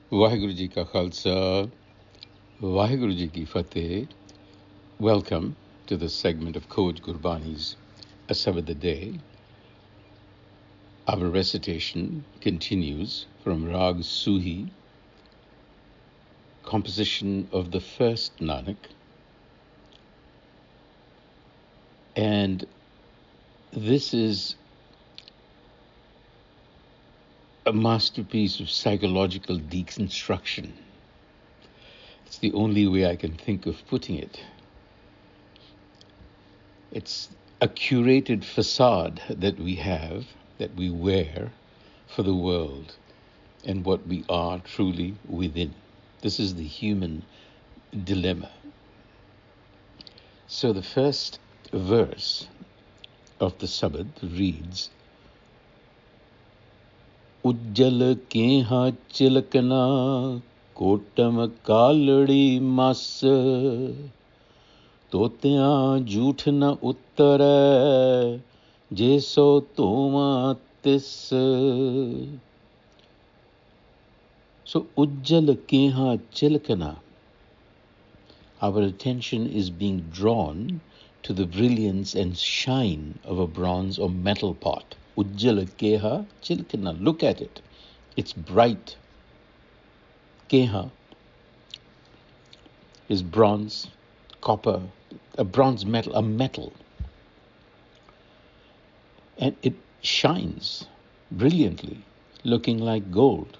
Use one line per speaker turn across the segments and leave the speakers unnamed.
Vaheguru Ji Ka Khalsa, Vaheguru Ji Ki Fateh. Welcome to this segment of Khoj Gurbani's a-sabad-a-day. Our recitation continues from Rag Suhi, composition of the first Nanak, and this is a masterpiece of psychological deconstruction. It's the only way I can think of putting it. It's a curated facade that we have, that we wear for the world and what we are truly within. This is the human dilemma. So the first verse of the Sabad reads, Ujal Kaiha Chilkana Kotam Kaladi Mas Totya Jhoot na Uttare Jeso Toma Tis. So Ujal Kaiha Chilkana, our attention is being drawn to the brilliance and shine of a bronze or metal pot. Ujal Kaiha Chilkana, look at it. It's bright. Kaiha is bronze, copper, a bronze metal, a metal. And it shines brilliantly, looking like gold.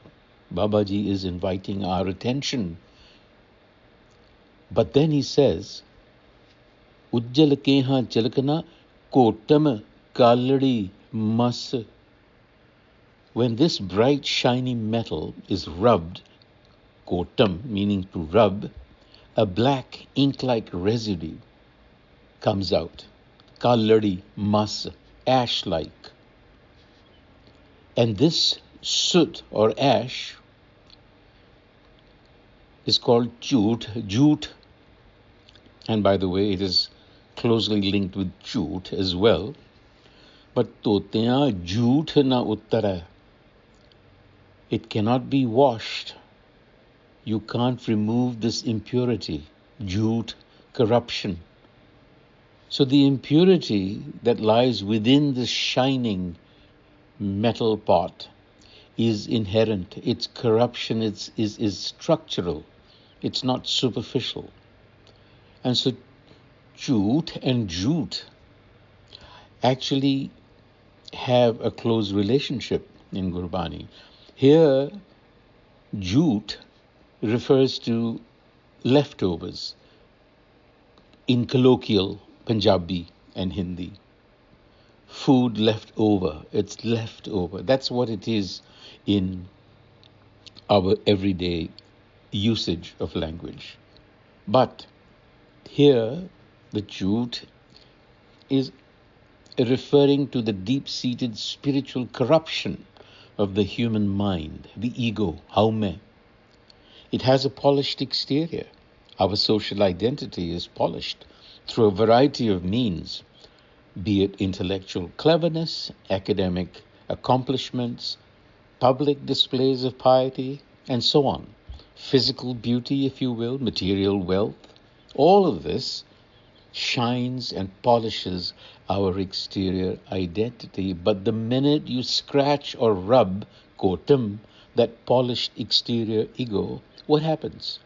Babaji is inviting our attention. But then he says, Ujjal Kaiha Chilkana Kotam Kaladi Mas. When this bright shiny metal is rubbed, kotam meaning to rub, a black ink-like residue comes out. Kaladi Mas, ash-like. And this soot or ash is called jhoot. And by the way, it is closely linked with jhoot as well. But totya jhoot na uttara. It cannot be washed. You can't remove this impurity, jhoot, corruption. So the impurity that lies within this shining metal pot is inherent. Its corruption is structural. It's not superficial. And so jhoot and jhoot actually have a close relationship in Gurbani. Here, jhoot refers to leftovers in colloquial Punjabi and Hindi. Food left over, it's left over. That's what it is in our everyday usage of language. But here, the jhoot is referring to the deep-seated spiritual corruption of the human mind, the ego, haume. It has a polished exterior. Our social identity is polished through a variety of means, be it intellectual cleverness, academic accomplishments, public displays of piety, and so on. Physical beauty, if you will, material wealth. All of this shines and polishes our exterior identity. But the minute you scratch or rub kotam, that polished exterior ego, what happens?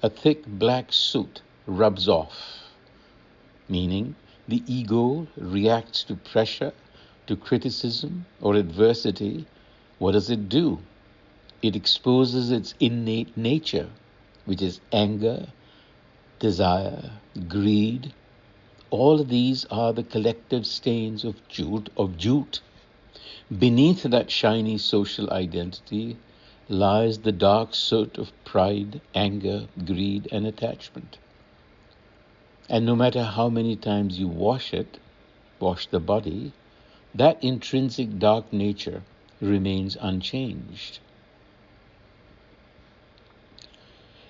A thick black soot rubs off, meaning the ego reacts to pressure, to criticism or adversity. What does it do? It exposes its innate nature, which is anger, desire, greed. All of these are the collective stains of jhoot. Beneath that shiny social identity lies the dark soot of pride, anger, greed, and attachment. And no matter how many times you wash the body, that intrinsic dark nature remains unchanged.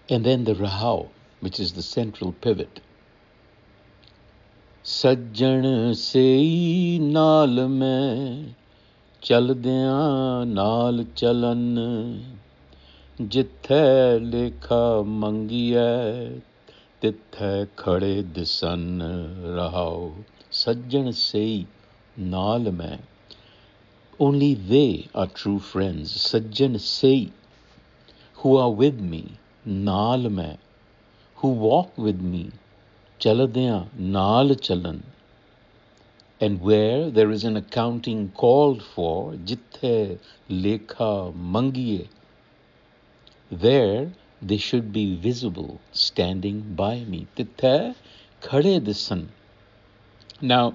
And then the rahau, which is the central pivot. Sajjan sei naal mein, chaldiyan naal chalan, Jithe lekha mangiye, tithe khade disan rahao. Sajjan sei naal mein. Only they are true friends. Sajjan sei, who are with me, naal mein, who walk with me, chaladiyan naal chalan. And where there is an accounting called for, jithe lekha mangiye, there they should be visible, standing by me. Tithe khade disan. Now,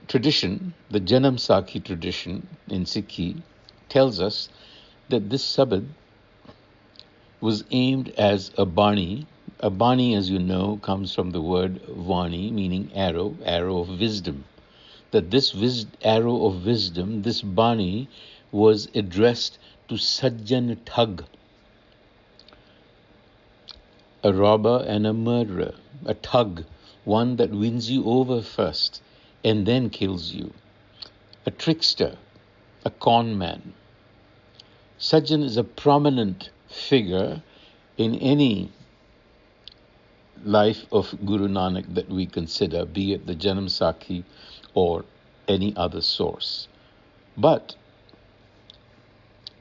tradition, the Janam Sakhi tradition in Sikhi, tells us that this sabad was aimed as a bani. A bani, as you know, comes from the word vani, meaning arrow, arrow of wisdom. That this arrow of wisdom, this bani, was addressed to Sajjan Thug, a robber and a murderer, a thug, one that wins you over first and then kills you, a trickster, a con man. Sajjan is a prominent figure in any life of Guru Nanak that we consider, be it the Janam Sakhi or any other source. But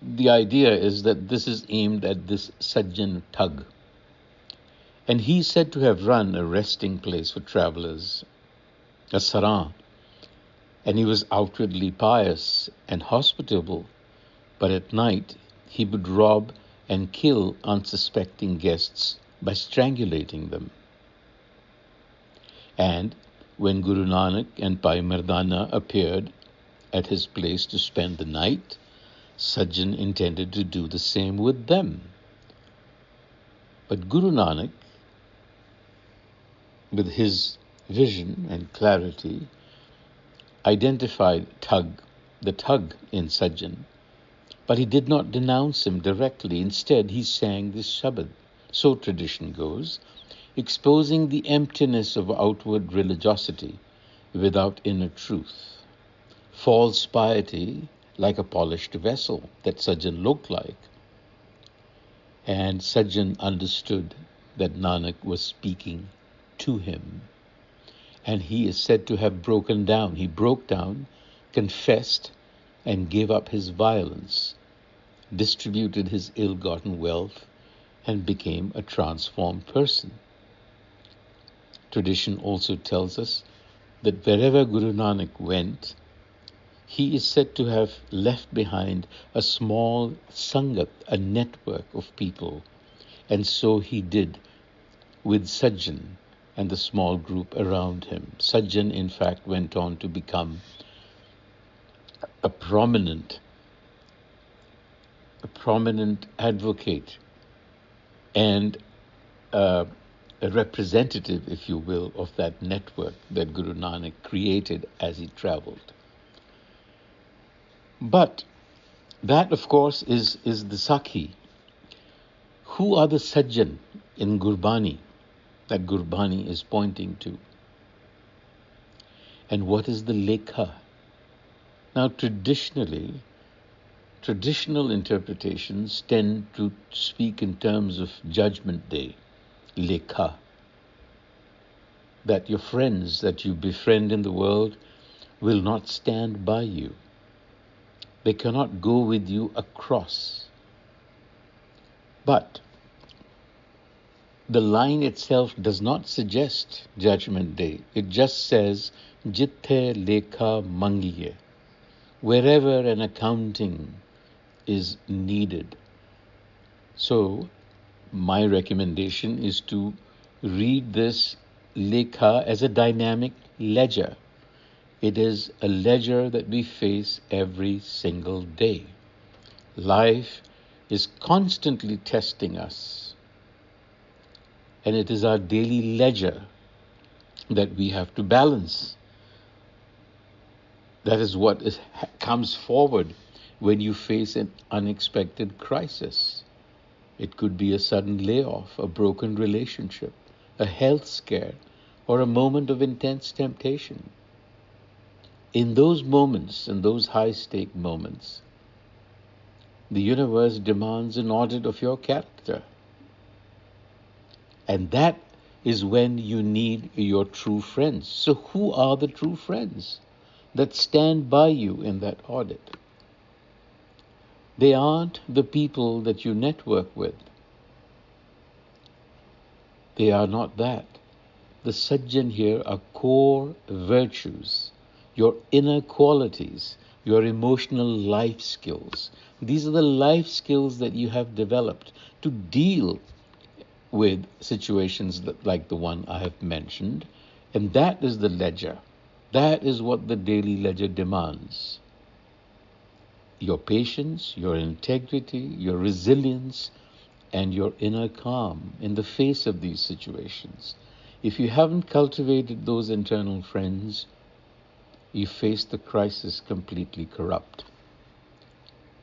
the idea is that this is aimed at this Sajjan Thug. And he's said to have run a resting place for travelers, a saran. And he was outwardly pious and hospitable, but at night he would rob and kill unsuspecting guests by strangulating them. And when Guru Nanak and Bhai Mardana appeared at his place to spend the night, Sajjan intended to do the same with them. But Guru Nanak, with his vision and clarity, identified the thug in Sajjan, but he did not denounce him directly. Instead, he sang this Shabad, so tradition goes, exposing the emptiness of outward religiosity without inner truth, false piety like a polished vessel that Sajjan looked like. And Sajjan understood that Nanak was speaking to him. And he is said to have broken down. He broke down, confessed, and gave up his violence, distributed his ill-gotten wealth, and became a transformed person. Tradition also tells us that wherever Guru Nanak went, he is said to have left behind a small sangat, a network of people. And so he did with Sajjan and the small group around him. Sajjan, in fact, went on to become a prominent advocate and a representative, if you will, of that network that Guru Nanak created as he traveled. But that, of course, is the Sakhi. Who are the Sajjan in Gurbani that Gurbani is pointing to? And what is the Lekha? Now, traditional interpretations tend to speak in terms of Judgment Day, Lekha. That your friends that you befriend in the world will not stand by you. They cannot go with you across. But the line itself does not suggest Judgment Day. It just says, Jithe lekha mangiye, wherever an accounting is needed. So, my recommendation is to read this lekha as a dynamic ledger. It is a ledger that we face every single day. Life is constantly testing us. And it is our daily ledger that we have to balance. That is what comes forward when you face an unexpected crisis. It could be a sudden layoff, a broken relationship, a health scare, or a moment of intense temptation. In those moments, in those high-stake moments, The universe demands an audit of your character. And that is when you need your true friends. So who are the true friends that stand by you in that audit? They aren't the people that you network with. They are not that. The Sajjan here are core virtues, your inner qualities, your emotional life skills. These are the life skills that you have developed to deal with situations like the one I have mentioned. And that is the ledger. That is what the daily ledger demands. Your patience, your integrity, your resilience, and your inner calm in the face of these situations. If you haven't cultivated those internal friends, you face the crisis completely corrupt.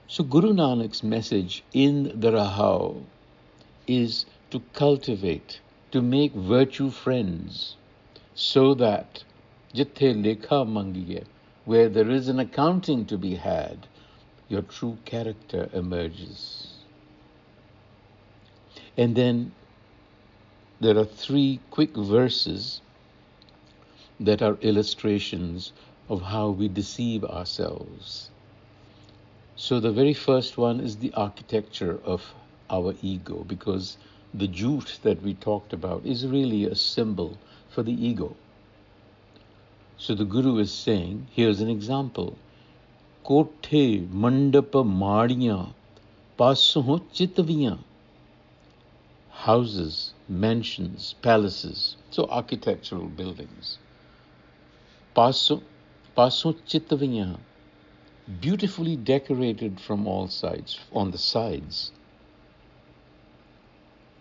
So Guru Nanak's message in the Rahao is to cultivate, to make virtue friends, so that Jithe Lekha Mangiye, where there is an accounting to be had, your true character emerges. And then there are 3 quick verses that are illustrations of how we deceive ourselves. So the very first one is the architecture of our ego, because the jute that we talked about is really a symbol for the ego. So the Guru is saying, here's an example. Kothe mandapa maadiyan pasoh chitviyan. Houses, mansions, palaces, so architectural buildings. Pasoh chitviyan, beautifully decorated from all sides, on the sides.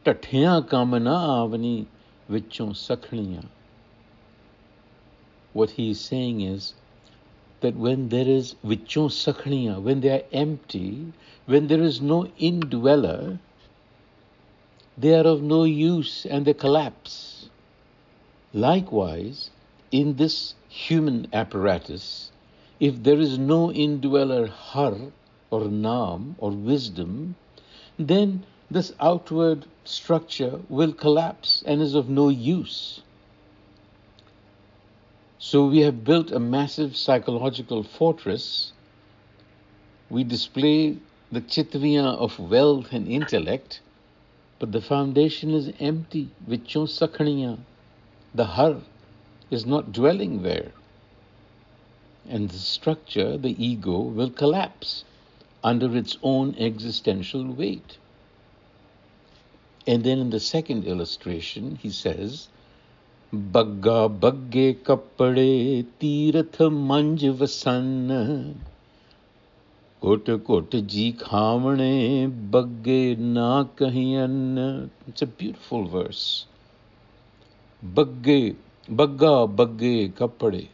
Tathiyan kamana avani vichon sakhniyan. What he is saying is that when there is vichon sakhniyan, when they are empty, when there is no indweller, they are of no use and they collapse. Likewise, in this human apparatus, if there is no indweller har or naam or wisdom, then this outward structure will collapse and is of no use. So we have built a massive psychological fortress. We display the chitviyan of wealth and intellect, but the foundation is empty. Vichon sakhniyan. The har is not dwelling there. And the structure, the ego, will collapse under its own existential weight. And then in the second illustration, he says, Bagga bagge kappade tirath manj vasan. Kot kot ji khamne bagge na kahiyan. It's a beautiful verse. Bagga bagge kappade.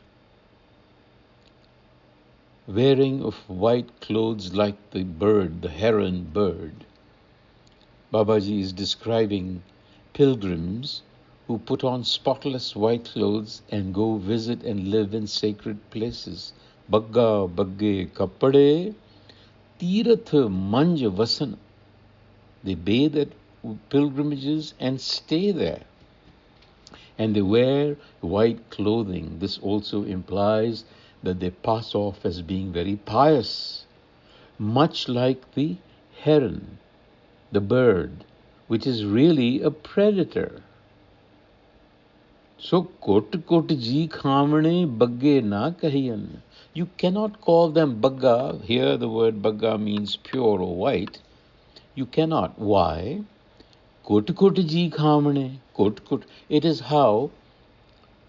Wearing of white clothes like the bird, the heron bird. Babaji is describing pilgrims who put on spotless white clothes and go visit and live in sacred places. Bagga bagge kappade tirath manj vasan. They bathe at pilgrimages and stay there. And they wear white clothing. This also implies that they pass off as being very pious, much like the heron, the bird, which is really a predator. So, kot ji khamne bagge na kahiyan. You cannot call them bagga. Here the word bagga means pure or white. You cannot. Why? Kot ji khamne. Kot. It is how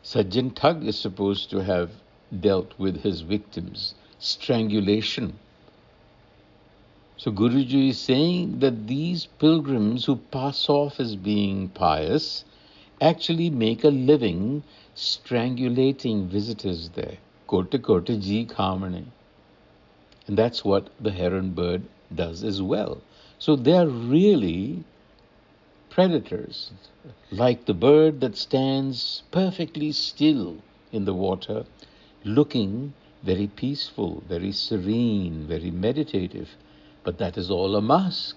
Sajjan Thug is supposed to have dealt with his victims. Strangulation. So Guruji is saying that these pilgrims who pass off as being pious actually make a living strangulating visitors there. Kote ji khamane. And that's what the heron bird does as well. So they are really predators, like the bird that stands perfectly still in the water, looking very peaceful, very serene, very meditative. But that is all a mask.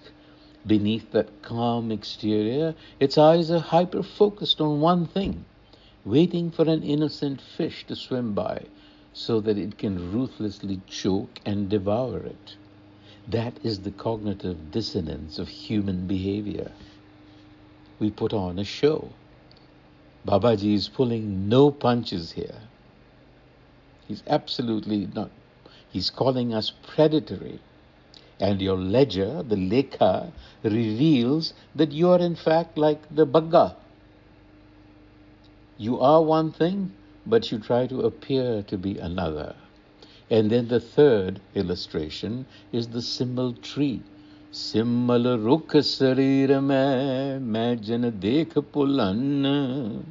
Beneath that calm exterior, its eyes are hyper-focused on one thing, waiting for an innocent fish to swim by so that it can ruthlessly choke and devour it. That is the cognitive dissonance of human behavior. We put on a show. Babaji is pulling no punches here. He's absolutely not. He's calling us predatory. And your ledger, the lekha, reveals that you are in fact like the bagga. You are one thing, but you try to appear to be another. And then the third illustration is the simmal tree. Simmal rukh sarir main jan dekh pulan,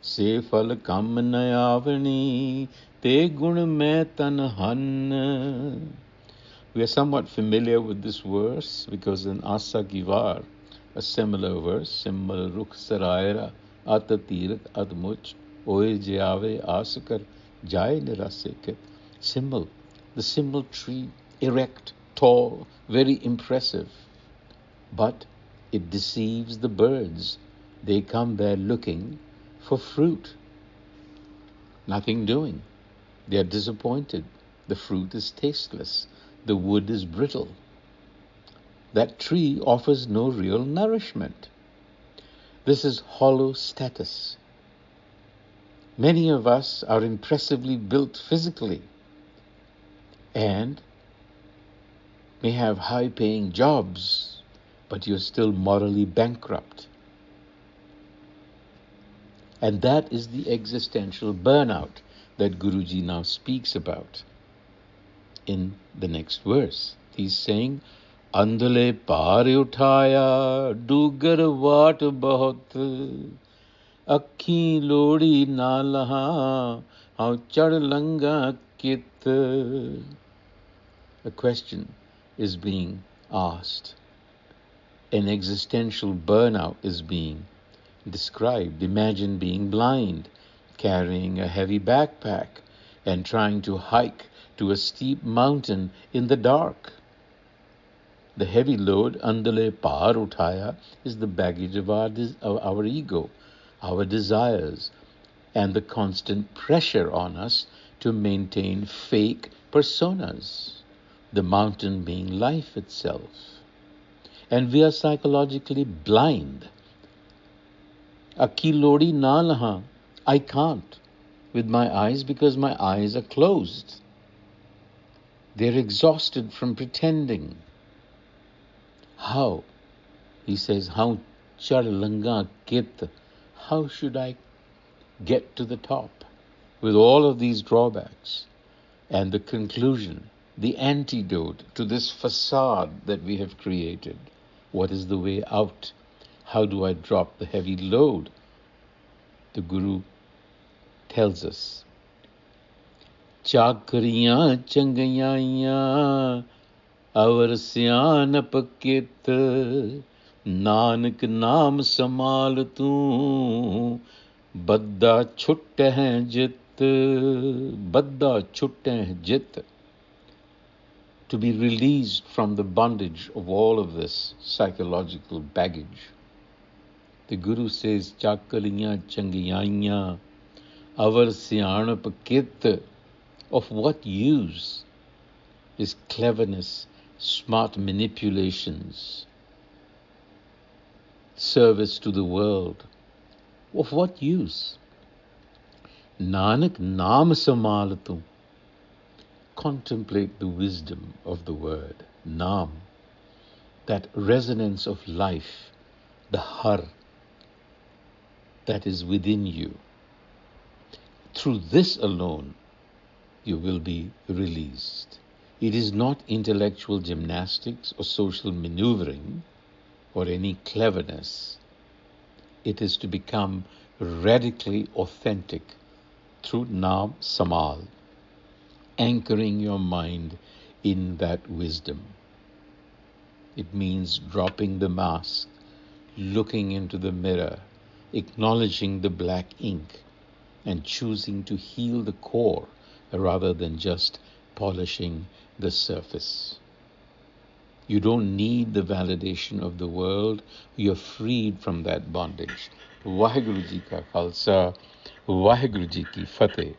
se phal kam na avani, te gun main tan han. We are somewhat familiar with this verse because in Asa Givar, a similar verse, Simmal Rukh Saraira, Atatirat Admuch, Oe Jave Asakar, Jai Nirasekit. Simmal, the simmal tree, erect, tall, very impressive. But it deceives the birds. They come there looking for fruit. Nothing doing. They are disappointed. The fruit is tasteless. The wood is brittle. That tree offers no real nourishment. This is hollow status. Many of us are impressively built physically and may have high-paying jobs, but you're still morally bankrupt. And that is the existential burnout that Guruji now speaks about in the next verse. He's saying, Andale paar uthaya, dugar vaat bahut, akhi lodi na laha, how chad langa kit. A question is being asked. An existential burnout is being described. Imagine being blind, carrying a heavy backpack, and trying to hike to a steep mountain in the dark. The heavy load, andale paar uthaya, is the baggage of our ego, our desires, and the constant pressure on us to maintain fake personas, the mountain being life itself. And we are psychologically blind. Akhi lodi na laha, I can't with my eyes because my eyes are closed. They're exhausted from pretending. How? He says, how char langa kit? How should I get to the top with all of these drawbacks? And the conclusion, the antidote to this facade that we have created. What is the way out? How do I drop the heavy load? The Guru tells us, Chakriyan changayaiyan avar syanap kit, Nanak naam samal tu, badda chutte hain jit, badda chutte hain jit. To be released from the bondage of all of this psychological baggage. The Guru says, Chakaliya changiyanya, avar syanap kit. Of what use is cleverness, smart manipulations, service to the world? Of what use? Nanak naam samalatu. Contemplate the wisdom of the word, naam, that resonance of life, the har that is within you. Through this alone, you will be released. It is not intellectual gymnastics or social maneuvering or any cleverness. It is to become radically authentic through Naam Samal, anchoring your mind in that wisdom. It means dropping the mask, looking into the mirror, acknowledging the black ink, and choosing to heal the core rather than just polishing the surface. You don't need the validation of the world. You're freed from that bondage. Vaheguru Ji ka Khalsa, Vaheguru Ji ki Fateh.